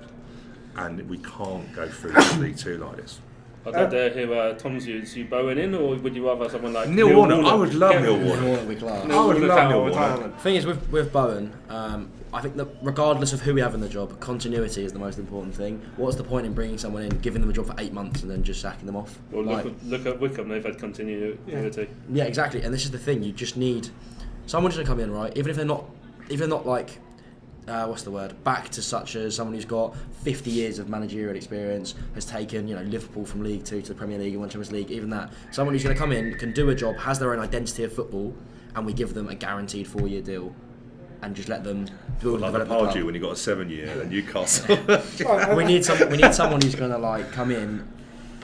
and we can't go through League Two like this. I don't dare hear Tom's views. You Bowen in, or would you rather someone like Neil Warner? I would love Neil Warner. Neil Warner would be class. I would love Neil Warner. The thing is, with Bowen, I think that regardless of who we have in the job, continuity is the most important thing. What's the point in bringing someone in, giving them a job for 8 months, and then just sacking them off? Well, look at Wycombe. They've had continuity. Yeah, exactly. And this is the thing. You just need someone who's going to come in, right? Even if they're not like. Back to such as someone who's got 50 years of managerial experience, has taken Liverpool from League 2 to the Premier League and won Champions League, even that. Someone who's going to come in, can do a job, has their own identity of football, and we give them a guaranteed 4-year deal and just let them build and develop the club. When you got a 7-year at Newcastle. we need someone who's going to come in,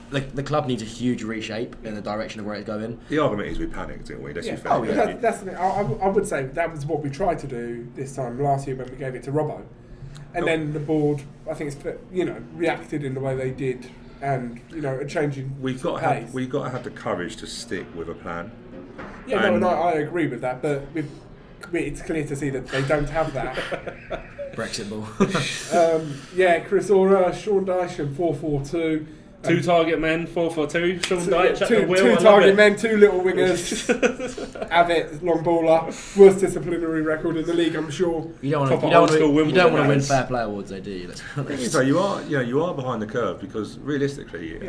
the club needs a huge reshape in the direction of where it's going. The argument is we panicked, didn't we? Let's be fair. Oh, yeah. That's the thing. I would say that was what we tried to do this time last year when we gave it to Robbo. And then the board, I think it's, reacted in the way they did, and a changing pace. We've got to have the courage to stick with a plan. Yeah, and I agree with that, but it's clear to see that they don't have that. Brexit ball. Chris Ora, Sean Dyche, and 4-4-2. Two target men, 4-4-2. Sean Dyche at the wheel. Two target men, two little wingers. Abbott, long baller, worst disciplinary record in the league, I'm sure. You don't want to win fair play awards, though, do you? Let's be honest. So you are behind the curve, because realistically,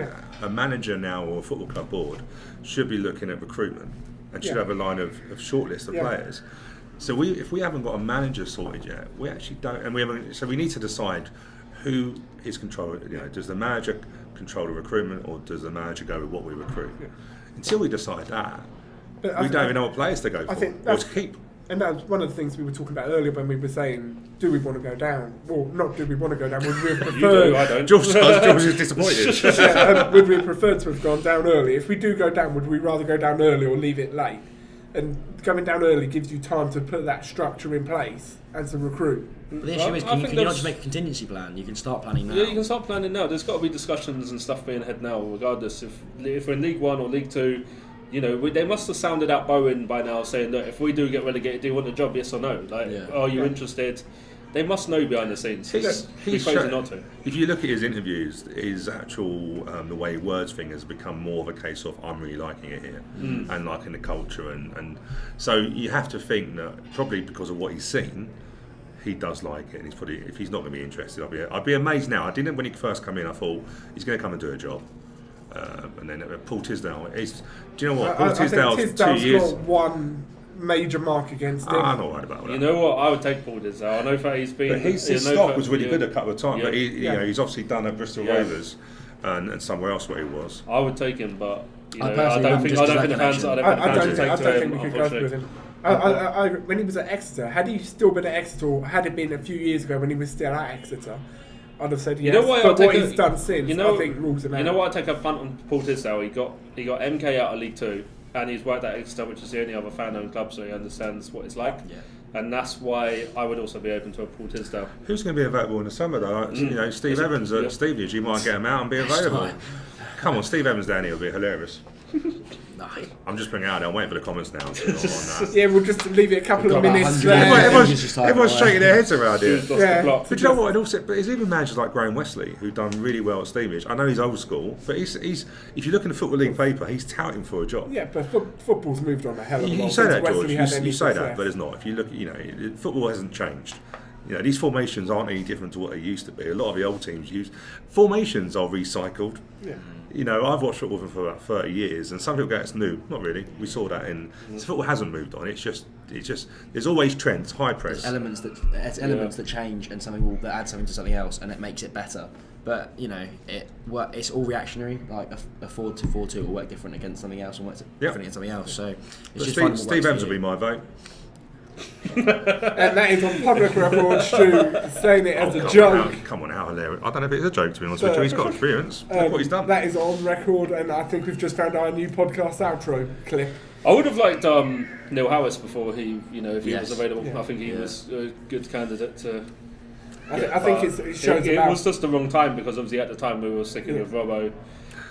a manager now or a football club board should be looking at recruitment and should have a line of shortlist of players. So if we haven't got a manager sorted yet, we actually don't, and we haven't. So we need to decide who is controlling. Does the manager control the recruitment, or does the manager go with what we recruit? Until we decide that, we don't even know what players to go for or to keep. And that was one of the things we were talking about earlier when we were saying, do we want to go down? Well, not do we want to go down, would we have preferred... You do, I don't. George is disappointed. Would we prefer to have gone down early? If we do go down, would we rather go down early or leave it late? And going down early gives you time to put that structure in place and to recruit. But the issue is, can you not just make a contingency plan? You can start planning now. Yeah, you can start planning now. There's got to be discussions and stuff being had now, regardless if we're in League 1 or League 2. They must have sounded out Bowen by now, saying that if we do get relegated, do you want a job? Yes or no? Are you interested? They must know behind the scenes. He's crazy not to. If you look at his interviews, his actual the way he words thing has become more of a case of I'm really liking it here and liking the culture, and so you have to think that probably because of what he's seen, he does like it, and he's probably, if he's not going to be interested, I'd be amazed now. I didn't when he first came in. I thought he's going to come and do a job. And then Paul Tisdale. Do you know what? Paul Tisdale's 2 years. Got one major mark against him. I'm not worried about that. You know what? I would take Paul Tisdale. I know that he's been. But his stock was really good a couple of times. But he's obviously done at Bristol Rovers and somewhere else where he was. I would take him, but I don't think the fans would take we could him. go with him. When he was at Exeter, had he still been at Exeter, or had it been a few years ago when he was still at Exeter, I'd have said yes. But what he's done since, I think rules him out. You know what? I take a punt on Paul Tisdale. He got MK out of League 2, and he's worked at Exeter, which is the only other fan-owned club, so he understands what it's like. Yeah. And that's why I would also be open to a Paul Tisdale. Who's going to be available in the summer though? Steve Evans at Stevenage, you might get him out and be available. Come on, Steve Evans down here will be hilarious. No. I'm just bringing it out there. I'm waiting for the comments now. On that. Yeah, we'll just leave it a couple of minutes. Everyone's shaking their heads around here. Yeah. But you know what? But there's even managers like Graham Wesley who've done really well at Stevenage. I know he's old school, but he's if you look in the Football League paper, he's touting for a job. Yeah, but football's moved on a hell of a lot. You say that, George. You say that, but it's not. If you look, football hasn't changed. These formations aren't any different to what they used to be. A lot of the old teams formations are recycled. Yeah. I've watched football for about 30 years, and some people go, it's new. Not really. We saw that so football hasn't moved on. It's just. There's always trends, high press. There's elements that change, and something that add something to something else, and it makes it better. But it's all reactionary. Like a 4-2-4-2 will work different against something else, and work different against something else. So it's just Steve Evans will be my vote. And that is on public record, Stu saying it as a joke. Come on, how hilarious. I don't know if it's a joke, to be honest with you. He's got experience. Look what he's done. That is on record, and I think we've just found our new podcast outro clip. I would have liked Neil Harris before he was available. Yeah. I think he was a good candidate to. I think it shows it was just the wrong time, because obviously at the time we were sticking with Robbo.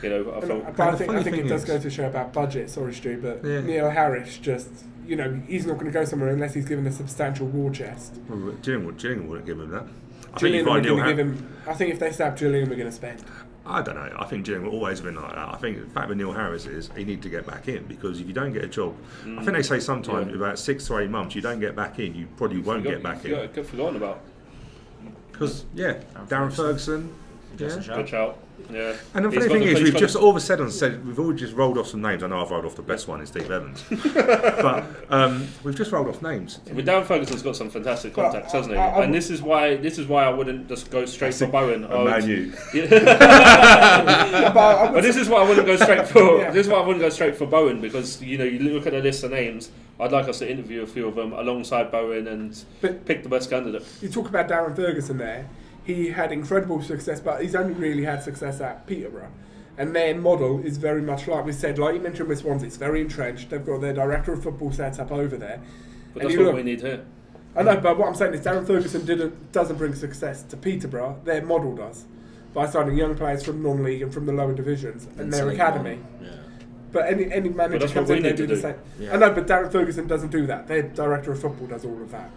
But I think it does go to show about budget. Sorry, Stu, but Neil Harris just. He's not going to go somewhere unless he's given a substantial war chest. Well, Gillingham wouldn't give him that. I think if they stab Gillingham, we're going to spend. I don't know. I think Gillingham will always have been like that. I think the fact with Neil Harris is he needs to get back in, because if you don't get a job, I think they say sometimes about 6 to 8 months, you don't get back in, you probably won't get back in. Get forgotten about. Because Darren Ferguson. Good shout. Yeah. And the funny thing is, we've just all of a sudden said we've all just rolled off some names. I know I've rolled off the best one, is Steve Evans, but we've just rolled off names. But Darren Ferguson's got some fantastic contacts, hasn't he? And this is why I wouldn't just go straight for Bowen. But this is why I wouldn't go straight for. This is why I wouldn't go straight for Bowen, because you look at the list of names. I'd like us to interview a few of them alongside Bowen and pick the best candidate. You talk about Darren Ferguson there. He had incredible success, but he's only really had success at Peterborough. And their model is very much like we said, like you mentioned with Swansea, it's very entrenched. They've got their director of football set up over there. But that's what we need here. I know, but what I'm saying is Darren Ferguson doesn't bring success to Peterborough. Their model does, by signing young players from non-league and from the lower divisions and their academy. But any manager comes in, they do the same. I know, but Darren Ferguson doesn't do that. Their director of football does all of that.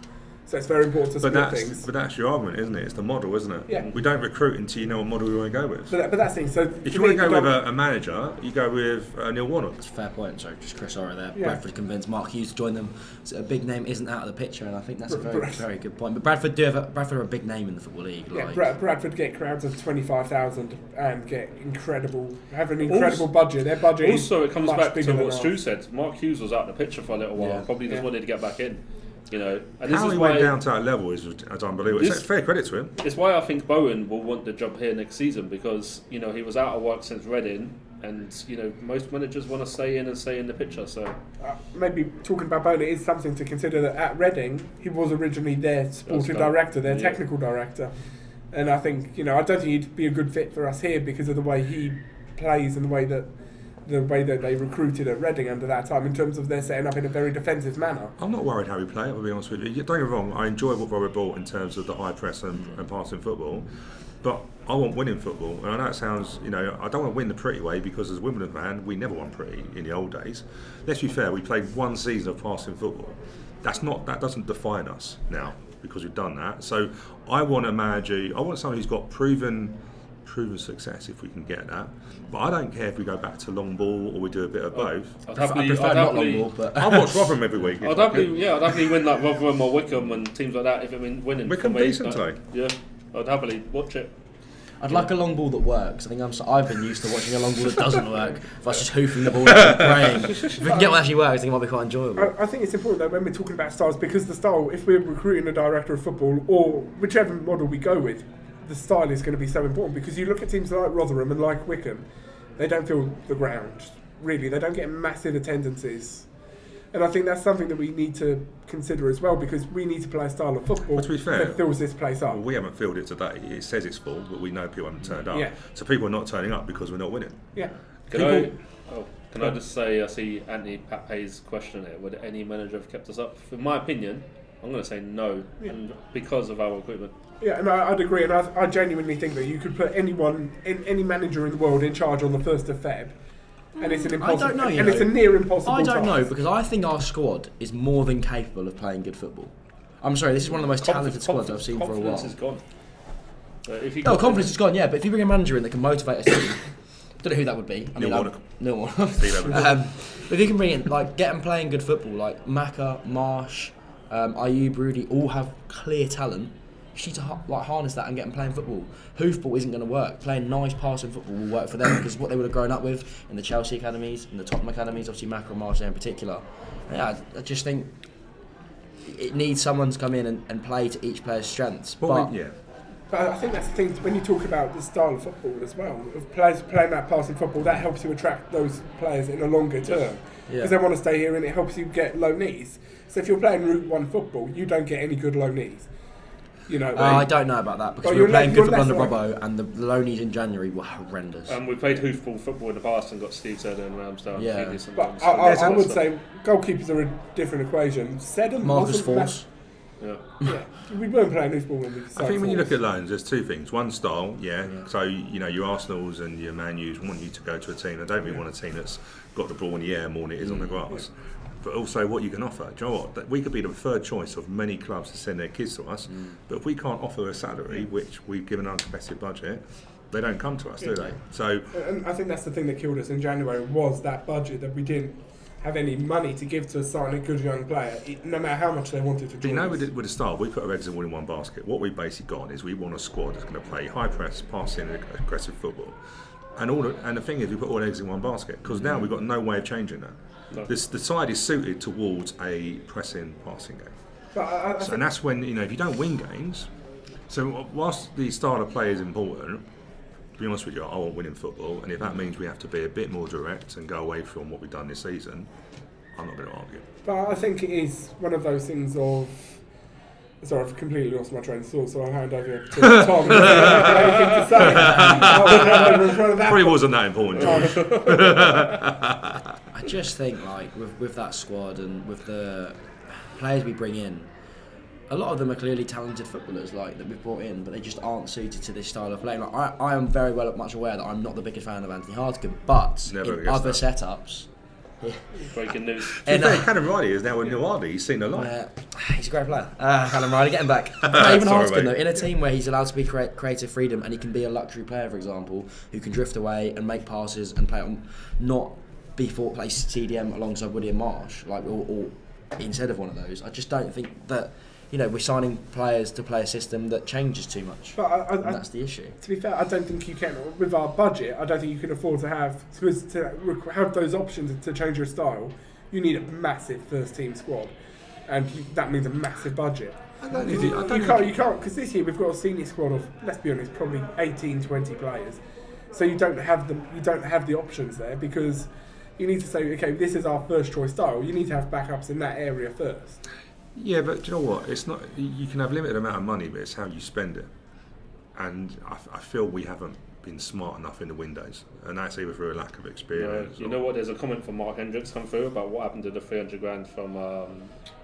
So it's very important to split things. But that's your argument, isn't it? It's the model, isn't it? Yeah. We don't recruit until you know what model we want to go with. But that's the thing. So if you want to go with a manager, you go with Neil Warnock. That's a fair point. So just Chris Orr there. Yeah. Bradford convinced Mark Hughes to join them. So a big name isn't out of the picture, and I think that's a very good point. But Bradford are a big name in the Football League. Yeah, Bradford get crowds of 25,000 and have an incredible budget. Their budget also is it comes much back bigger to than what ours. Stu said. Mark Hughes was out of the picture for a little while. Probably just wanted to get back in. You know, and this How is he why went down to that level is unbelievable. It's fair credit to him. It's why I think Bowen will want the job here next season, because he was out of work since Reading, and most managers want to stay in the picture. So maybe talking about Bowen, it is something to consider that at Reading he was originally their sporting director, their technical director, and I think I don't think he'd be a good fit for us here because of the way he plays and the way that they recruited at Reading under that time in terms of their setting up in a very defensive manner. I'm not worried how we play, I'll be honest with you. Don't get me wrong, I enjoy what Robert brought in terms of the high press and passing football, but I want winning football. And I know it sounds, I don't want to win the pretty way, because as a Wimbledon fan, we never won pretty in the old days. Let's be fair, we played one season of passing football. That doesn't define us now, because we've done that. So I want a manager, I want someone who's got proven success, if we can get that. But I don't care if we go back to long ball or we do a bit of both. I prefer not long ball, but I watch Rotherham every week. I'd happily win like Rotherham or Wycombe and teams like that if it means winning. Wycombe decent today. Yeah, I'd happily watch it. I'd like a long ball that works. I think I've been used to watching a long ball that doesn't work. If I was just hoofing the ball and praying. If we can get what actually works, I think it might be quite enjoyable. I think it's important though when we're talking about styles, because the style, if we're recruiting a director of football or whichever model we go with, the style is going to be so important, because you look at teams like Rotherham and like Wycombe, they don't fill the ground, really. They don't get massive attendances. And I think that's something that we need to consider as well, because we need to play a style of football to be fair, that fills this place up. Well, we haven't filled it today. It says it's full, but we know people haven't turned up. Yeah. So people are not turning up because we're not winning. Yeah. Can I just say, I see Anthony Pape's question here. Would any manager have kept us up? In my opinion, I'm going to say no, and because of our recruitment. Yeah, and I'd agree, and I genuinely think that you could put any manager in the world in charge on the 1st of Feb, and it's an impossible. I don't know, it's a near impossible. I don't task. know, because I think our squad is more than capable of playing good football. I'm sorry, this is one of the most talented squads I've seen for a while. Confidence is gone. Confidence is gone, yeah, but if you bring a manager in that can motivate a team, don't know who that would be. Neil Warnock. But if you can bring in, get them playing good football, like Maka, Marsh, Ayub, Rudy, all have clear talent. You need to harness that and get them playing football. Hoofball isn't going to work. Playing nice passing football will work for them, because what they would have grown up with in the Chelsea academies, in the Tottenham academies, obviously Maka and Marsh in particular. Yeah, I just think it needs someone to come in and play to each player's strengths. But I think that's the thing, when you talk about the style of football as well, of players playing that passing football, that helps you attract those players in a longer term. Because they want to stay here, and it helps you get low knees. So if you're playing Route 1 football, you don't get any good low knees. I don't know about that, because we were playing good football under Robbo, and the low knees in January were horrendous. We played hoofball football in the past and got Steve Seddon and Ramsdale. Yeah. But I would say goalkeepers are a different equation. Seddon Marcus Force. Yeah, we weren't playing hoofball when we started. I think when you look at loans, there's two things. One, style, So your Arsenals and your Man U's want you to go to a team. They don't really want a team that's got the ball in the air more than it is on the grass. But also what you can offer. Do you know what? That we could be the preferred choice of many clubs to send their kids to us. But if we can't offer a salary, which we've given an uncompetitive budget, they don't come to us, do they? So, and I think that's the thing that killed us in January, was that budget, that we didn't have any money to give to sign a good young player, no matter how much they wanted to join us. With the style, we put our eggs in one basket. What we've basically got is we want a squad that's going to play high press, passing, and aggressive football. And the thing is, we put all eggs in one basket, because now we've got no way of changing that. No. The side is suited towards a pressing, passing game. And that's when, if you don't win games, so whilst the style of play is important, to be honest with you, I want winning football, and if that means we have to be a bit more direct and go away from what we've done this season, I'm not going to argue. But I think it is one of those things of, Sorry, I've completely lost my train of thought, so I'll hand over to Tom. Anything to say? Probably wasn't that important, Josh. I just think like with that squad and with the players we bring in, a lot of them are clearly talented footballers like that we've brought in, but they just aren't suited to this style of play. Like I am very much aware that I'm not the biggest fan of Anthony Hartigan, but in other setups. Breaking news. Callum Riley is now with Nuardi. He's seen a lot. He's a great player. Callum Riley, get him back. Even Sorry, Hartigan, though, in a team where he's allowed to be creative freedom and he can be a luxury player, for example, who can drift away and make passes and play on, not be play CDM alongside Woody and Marsh, like or instead of one of those. I just don't think that. We're signing players to play a system that changes too much. But and that's the issue. To be fair, I don't think you can, with our budget, I don't think you can afford to have those options to change your style. You need a massive first team squad, and that means a massive budget. You can't, because this year we've got a senior squad of, let's be honest, probably 18, 20 players. So you don't have the options there, because you need to say, okay, this is our first choice style. You need to have backups in that area first. Yeah, but do you know what? It's not. You can have limited amount of money, but it's how you spend it. And I feel we haven't been smart enough in the windows, and that's either through a lack of experience. You know what? There's a comment from Mark Hendricks come through about what happened to the 300 grand from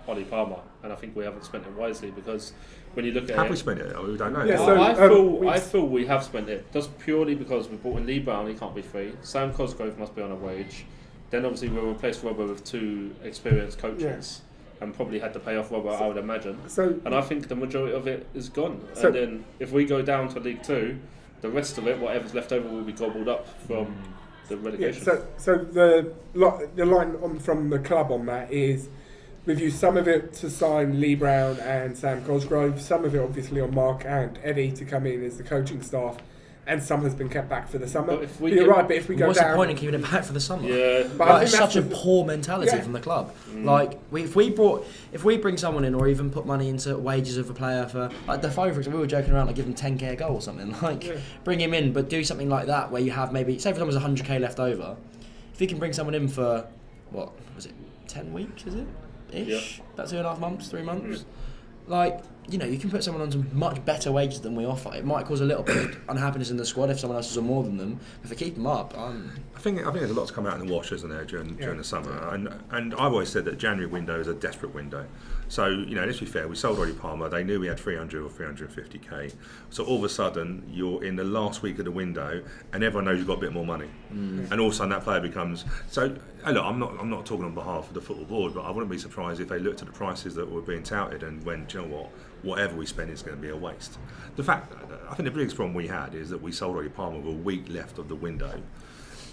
Ollie Palmer, and I think we haven't spent it wisely, because when you look at have we spent it? We don't know. Yeah, I feel we have spent it just purely because we brought in Lee Brown. He can't be free. Sam Cosgrove must be on a wage. Then obviously we'll replace Robert with 2 experienced coaches. Yeah. And probably had to pay off Robert, I would imagine. So, and I think the majority of it is gone. So, and then if we go down to League 2, the rest of it, whatever's left over, will be gobbled up from the relegation. Yeah, so the line on from the club on that is we've used some of it to sign Lee Brown and Sam Cosgrove, some of it obviously on Mark and Eddie to come in as the coaching staff, and some has been kept back for the summer. But if we but if we go what's down, the point in keeping it back for the summer? Yeah, but it's such a poor mentality from the club. Like if we bring someone in, or even put money into wages of a player for like Defoe, for example, we were joking around like give him 10k a goal or something. Bring him in, but do something like that where you have maybe say for example there's 100k left over. If you can bring someone in for what was it 10 weeks? Is it ish? Yeah. About 2.5 months, 3 months. You can put someone on some much better wages than we offer. It might cause a little bit of unhappiness in the squad if someone else is on more than them. But if they keep them up, I think there's a lot to come out in the wash, isn't there, during the summer? And I've always said that January window is a desperate window. So let's be fair. We sold Ollie Palmer. They knew we had 300 or 350k. So all of a sudden, you're in the last week of the window, and everyone knows you've got a bit more money. And all of a sudden, that player becomes so. Look, I'm not talking on behalf of the football board, but I wouldn't be surprised if they looked at the prices that were being touted and went, do you know what? Whatever we spend is going to be a waste. I think the biggest problem we had is that we sold Ollie Palmer with a week left of the window,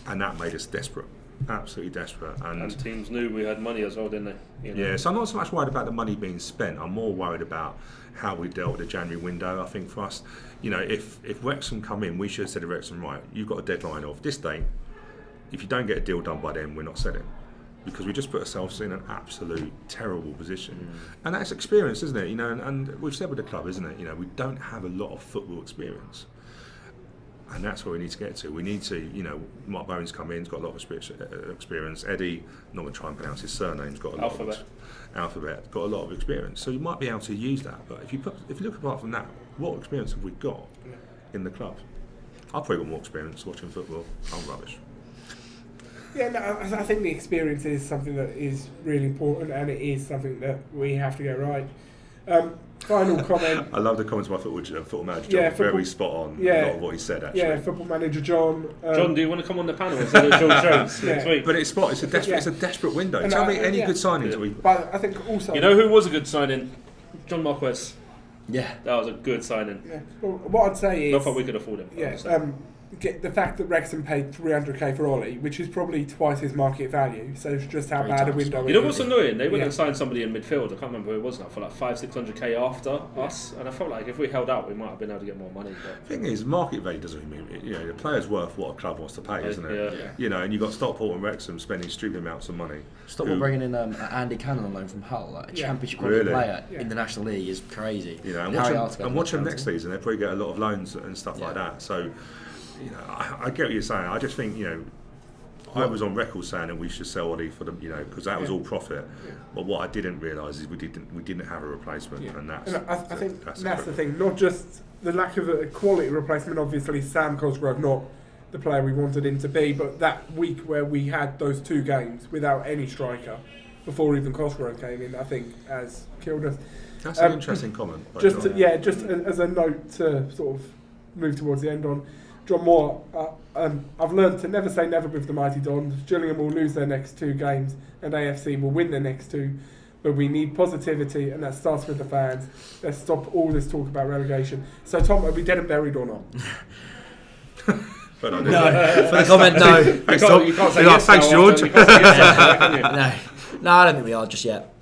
and that made us desperate, absolutely desperate. And teams knew we had money as well, didn't they? Yeah, so I'm not so much worried about the money being spent. I'm more worried about how we dealt with the January window. I think for us, if Wrexham come in, we should have said to Wrexham, right, you've got a deadline of this date. If you don't get a deal done by then, we're not selling. Because we just put ourselves in an absolute terrible position. And that's experience, isn't it? And we've said with the club, isn't it? We don't have a lot of football experience. And that's where we need to get to. We need to, Mark Bowen's come in, he's got a lot of experience. Eddie, not going to try and pronounce his surname, he's got a lot of Alphabet, got a lot of experience. So you might be able to use that. But if you look apart from that, what experience have we got in the club? I've probably got more experience watching football. I'm rubbish. Yeah, no, I think the experience is something that is really important, and it is something that we have to get right. Final comment. I love the comments by football manager John. Very spot on. A lot of what he said actually. Yeah, football manager John. John, do you want to come on the panel instead of George Jones next week? But it's a desperate window. Tell me any good signings we. But I think also. You know who was a good signing? John Marquez. Yeah, that was a good signing. Yeah. Well, what I'd say is. Not that we could afford him. Yeah. Get the fact that Wrexham paid 300k for Ollie, which is probably twice his market value, so it's just how bad a window it is. You know what's annoying? They went and signed somebody in midfield, I can't remember who it was now, for like 500-600k after us, and I felt like if we held out we might have been able to get more money. But the thing is, market value doesn't mean the player's worth what a club wants to pay, isn't it? Yeah. And you've got Stockport and Wrexham spending stupid amounts of money. Stockport bringing in Andy Cannon on loan from Hull, like a championship player in the National League is crazy. And watch them next season, they'll probably get a lot of loans and stuff like that. So I get what you're saying. I just think, I was on record saying that we should sell Ollie for the, because that was all profit. Yeah. But what I didn't realise is we didn't have a replacement, and that's. And I think that's the thing. Not just the lack of a quality replacement. Obviously, Sam Cosgrove not the player we wanted him to be, but that week where we had those 2 games without any striker before even Cosgrove came in, I think has killed us. That's an interesting comment. Just as a note to sort of move towards the end on John Moore. I've learned to never say never with the mighty Dons. Gillingham will lose their next 2 games, and AFC will win their next 2. But we need positivity, and that starts with the fans. Let's stop all this talk about relegation. So, Tom, are we dead and buried or not? No, for the comment, no. You can't say yes. Thanks, George. No, I don't think we are just yet.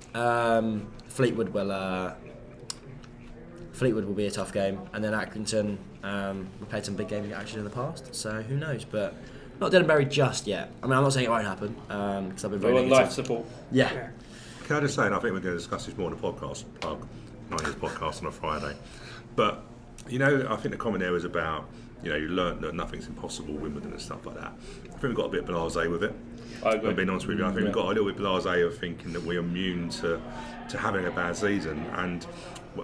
Fleetwood will be a tough game, and then Accrington. We played some big games actually in the past, so who knows? But not dead and buried just yet. I mean, I'm not saying it won't happen because I've been very negative. Life support. Yeah. Can I just say, and I think we're going to discuss this more in the podcast, 9yrs podcast on a Friday. But I think the comment there was about you learnt that nothing's impossible, Wimbledon and stuff like that. I think we got a bit blasé with it. I agree. I'm being honest with you. I think we got a little bit blasé of thinking that we're immune to having a bad season, and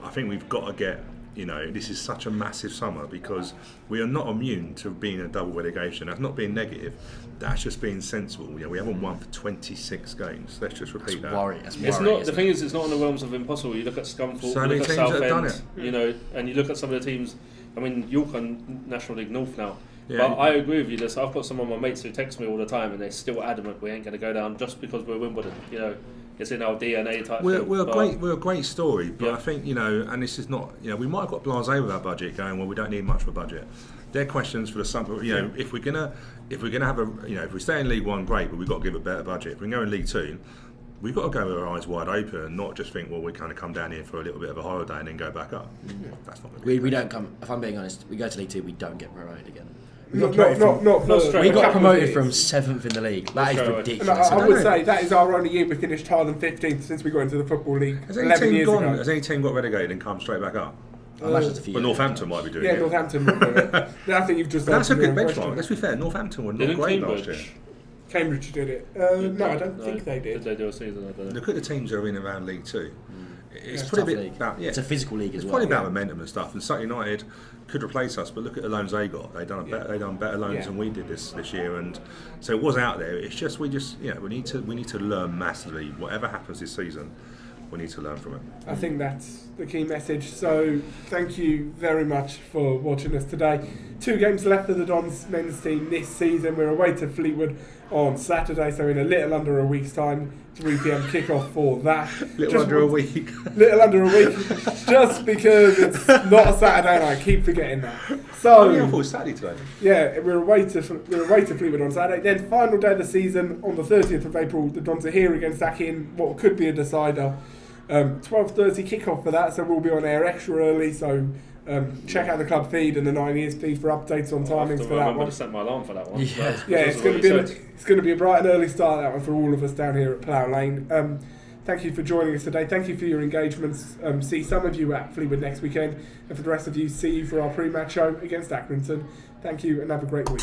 I think we've got to get. This is such a massive summer because we are not immune to being a double relegation. That's not being negative. That's just being sensible. We haven't won for 26 games. Let's just repeat that. It's not. The thing is, it's not in the realms of impossible. You look at Scunthorpe, you look at Southend, and you look at some of the teams. I mean, York on National League North now. Yeah, but I agree with you. I've got some of my mates who text me all the time, and they're still adamant we ain't going to go down just because we're Wimbledon. It's in our DNA type thing. We're a great story, but I think and this is not we might have got blasé with our budget, going well we don't need much of a budget. They're questions for the summer. If we're gonna have a if we stay in League One, great, but we've got to give a better budget. If we can go in League Two, we've got to go with our eyes wide open and not just think we kind of come down here for a little bit of a holiday and then go back up. That's not. We don't come. If I'm being honest, we go to League Two, we don't get promoted again. We got promoted from 7th in the league. That is ridiculous. I would say that is our only year we finished higher than 15th since we got into the Football League 11 years ago. Has any team got relegated and come straight back up? But Northampton might be doing it. Yeah, Northampton might do it. I think you've just. That's a good benchmark. Let's be fair. Northampton were not great last year. Cambridge did it. No, I don't think they did. Did they do a season? I don't know. Look at the teams that are in around League Two. It's probably a bit about it's a physical league as well. It's probably about momentum and stuff. And Sutton United could replace us, but look at the loans they got. They done better loans than we did this year, and so it was out there. It's just we need to learn massively. Whatever happens this season, we need to learn from it. I think that's the key message. So thank you very much for watching us today. 2 games left for the Dons men's team this season. We're away to Fleetwood on Saturday, so in a little under a week's time. 3 p.m. kickoff for that. Little under a week. Little under a week, just because it's not a Saturday night. I keep forgetting that. So I thought it was Saturday today. Yeah, we're away to Fleetwood on Saturday. Then final day of the season on the 30th of April. The Dons are here against Aki in what could be a decider. 12:30 kickoff for that, so we'll be on air extra early. So check out the club feed and the 9yrs feed for updates on timings for that one. I'm going to set my alarm for that one. It's going to be a bright and early start, that one, for all of us down here at Plough Lane. Thank you for joining us today. Thank you for your engagements. See some of you at Fleetwood next weekend, and for the rest of you, see you for our pre-match show against Accrington. Thank you and have a great week.